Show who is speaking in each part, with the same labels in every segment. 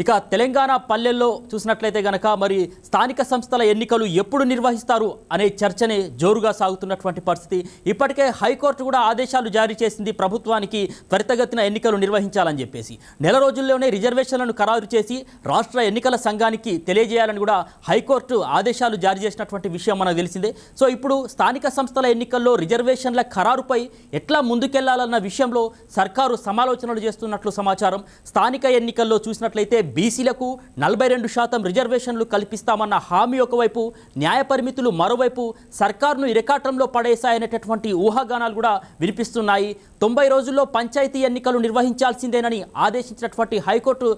Speaker 1: ఇక తెలంగాణ పల్లెల్లో చూసినట్లయితే గనక మరి స్థానిక సంస్థల ఎన్నికలు ఎప్పుడు నిర్వహిస్తారు అనే చర్చనే జోరుగా సాగుతున్నటువంటి పరిస్థితి. ఇప్పటికే హైకోర్టు కూడా ఆదేశాలు జారీ చేసింది ప్రభుత్వానికి త్వరితగతిన ఎన్నికలు నిర్వహించాలని చెప్పేసి. నెల రోజుల్లోనే రిజర్వేషన్లను ఖరారు చేసి రాష్ట్ర ఎన్నికల సంఘానికి తెలియజేయాలని కూడా హైకోర్టు ఆదేశాలు జారీ చేసినటువంటి విషయం మనకు తెలిసిందే. సో ఇప్పుడు స్థానిక సంస్థల ఎన్నికల్లో రిజర్వేషన్ల ఖరారుపై ఎట్లా ముందుకెళ్లాలన్న విషయంలో సర్కారు సమాలోచనలు చేస్తున్నట్లు సమాచారం. స్థానిక ఎన్నికల్లో చూసినట్లయితే బీసీలకు 42% రిజర్వేషన్లు కల్పిస్తామన్న హామీ ఒకవైపు, న్యాయ పరిమితులు మరోవైపు సర్కారును ఇరకాటంలో పడేశాయనేటటువంటి ఊహాగానాలు కూడా వినిపిస్తున్నాయి. 90 రోజుల్లో పంచాయతీ ఎన్నికలు నిర్వహించాల్సిందేనని ఆదేశించినటువంటి హైకోర్టు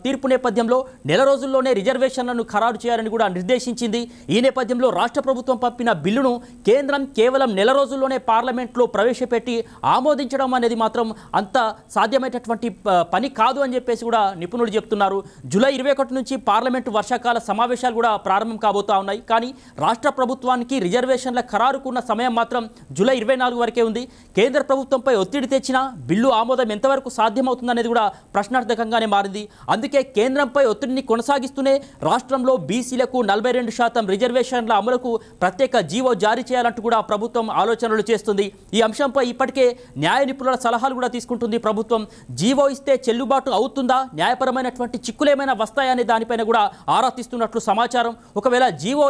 Speaker 1: తీర్పు నేపథ్యంలో నెల రోజుల్లోనే రిజర్వేషన్లను ఖరారు చేయాలని కూడా నిర్దేశించింది. ఈ నేపథ్యంలో రాష్ట్ర ప్రభుత్వం పంపిన బిల్లును కేంద్రం కేవలం నెల రోజుల్లోనే పార్లమెంట్లో ప్రవేశపెట్టి ఆమోదించడం అనేది మాత్రం అంత సాధ్యమైనటువంటి పని కాదు అని చెప్పేసి కూడా నిపుణులు చెప్తున్నారు. జూలై 21 నుంచి పార్లమెంటు వర్షాకాల సమావేశాలు కూడా ప్రారంభం కాబోతా ఉన్నాయి. కానీ రాష్ట్ర ప్రభుత్వానికి రిజర్వేషన్ల ఖరారుకున్న సమయం మాత్రం జూలై 24 వరకే ఉంది. కేంద్ర ప్రభుత్వంపై ఒత్తిడి తెచ్చినా బిల్లు ఆమోదం ఎంతవరకు సాధ్యమవుతుందనేది కూడా ప్రశ్నార్థకంగానే మారింది. అందుకే కేంద్రంపై ఒత్తిడిని కొనసాగిస్తూనే రాష్ట్రంలో బీసీలకు 42% రిజర్వేషన్ల అమలుకు ప్రత్యేక జీవో జారీ చేయాలంటూ కూడా ప్రభుత్వం ఆలోచనలు చేస్తుంది. ఈ అంశంపై ఇప్పటికే న్యాయ నిపుణుల సలహాలు కూడా తీసుకుంటుంది ప్రభుత్వం. జీవో ఇస్తే చెల్లుబాటు అవుతుందా, న్యాయపరమైనటువంటి చిక్కులేమైనా వస్తాయనే దానిపైన కూడా ఆరా తీస్తున్నట్లు సమాచారం. ఒకవేళ జీవో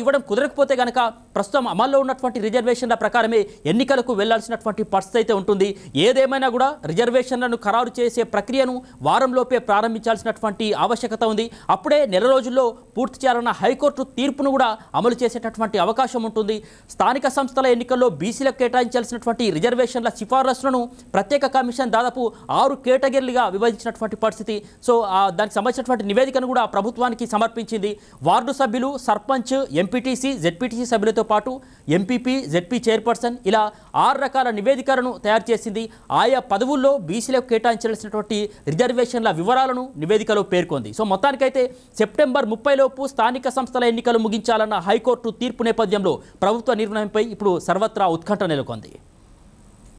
Speaker 1: ఇవ్వడం కుదరకపోతే కనుక ప్రస్తుతం అమల్లో ఉన్నటువంటి రిజర్వేషన్ల ప్రకారమే ఎన్నికలకు వెళ్లాల్సినటువంటి పరిస్థితి అయితే ఉంటుంది. ఏదేమైనా కూడా రిజర్వేషన్లను ఖరారు చేసే ప్రక్రియను వారంలోపే ప్రారంభించాల్సినటువంటి ఆవశ్యకత ఉంది. అప్పుడే నెల రోజుల్లో పూర్తి చేయాలన్న హైకోర్టు తీర్పును కూడా అమలు చేసేటటువంటి అవకాశం ఉంటుంది. స్థానిక సంస్థల ఎన్నికల్లో బీసీలకు కేటాయించాల్సినటువంటి రిజర్వేషన్ల సిఫారసులను ప్రత్యేక కమిషన్ దాదాపు 6 కేటగిరీలుగా విభజించినటువంటి పరిస్థితి. సో దానికి సంబంధించినటువంటి నివేదికను కూడా ప్రభుత్వానికి సమర్పించింది. వార్డు సభ్యులు, సర్పంచ్, ఎంపీటీసీ, జెడ్పీటీసీ సభ్యులతో పాటు ఎంపీపీ, జెడ్పీ చైర్పర్సన్ ఇలా 6 రకాల నివేదికలను తయారు చేసింది. ఆయా పదవుల్లో బీసీలకు కేటాయించాల్సినటువంటి రిజర్వేషన్ల వివరాలను నివేదికలో పేర్కొంది. సో మొత్తానికైతే సెప్టెంబర్ 30 లోపు స్థానిక సంస్థల ఎన్నికలు ముగించాలన్న హైకోర్టు తీర్పు నేపథ్యంలో ప్రభుత్వ నిర్ణయంపై ఇప్పుడు సర్వత్రా ఉత్కంఠ నెలకొంది.